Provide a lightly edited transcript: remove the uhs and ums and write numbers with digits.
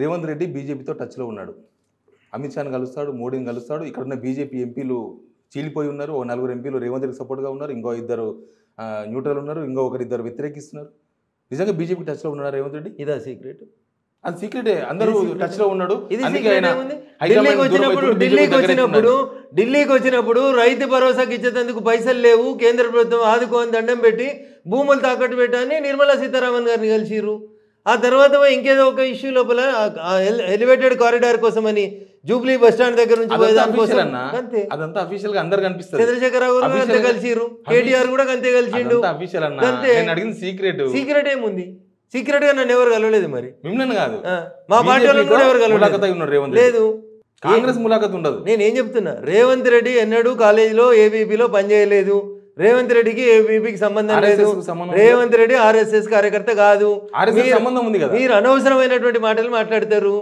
రేవంత్ రెడ్డి బీజేపీతో టచ్లో ఉన్నాడు. అమిత్ షాని కలుస్తాడు, మోడీని కలుస్తాడు. ఇక్కడున్న బీజేపీ ఎంపీలు చీలిపోయి ఉన్నారు. ఓ 4 ఎంపీలు రేవంత్ రెడ్డికి సపోర్ట్గా ఉన్నారు. ఇంకో 2 న్యూట్రల్ ఉన్నారు. ఇంకో 1-2 వ్యతిరేకిస్తున్నారు. నిజంగా బీజేపీ టచ్లో ఉన్నాడు రేవంత్ రెడ్డి? ఇదా సీక్రెట్? అది సీక్రెటే. అందరూ టచ్లో ఉన్నాడు. ఢిల్లీకి వచ్చినప్పుడు రైతు భరోసాకి ఇచ్చేందుకు పైసలు లేవు, కేంద్ర ప్రభుత్వం ఆదుకోని దండం పెట్టి భూములు తాకట్టు పెట్టని నిర్మలా సీతారామన్ గారిని కలిసిరు. ఆ తర్వాత ఇంకేదో ఒక ఇష్యూ లోపల ఎలివేటెడ్ కారిడార్ కోసం అని జూబ్లీ బస్ స్టాండ్ దగ్గర నుంచి అదంతా అఫీషియల్ గా అందరు కనిపిస్తారు. చంద్రశేఖరరావు గారు అంతే కలిసిరు, కేటీఆర్ కూడా అంతే కలిసిండు. సీక్రెట్ ఏముంది? సీక్రెట్ గా నన్ను ఎవరు కలవలేదు. మరి మిమ్మల్ని కాదు, మా పార్టీ కూడా ఎవరు కలవలేదు. లేదు, కాంగ్రెస్ ములాఖత్ ఉండదు. నేనేం చెప్తున్నా, రేవంత్ రెడ్డి ఎన్నడూ కాలేజీలో ఏబీపీలో పనిచేయలేదు. రేవంత్ రెడ్డికి ఏబీపీకి సంబంధం లేదు. రేవంత్ రెడ్డి ఆర్ఎస్ఎస్ కార్యకర్త కాదు. మీరు అనవసరమైనటువంటి మాటలు మాట్లాడతారు.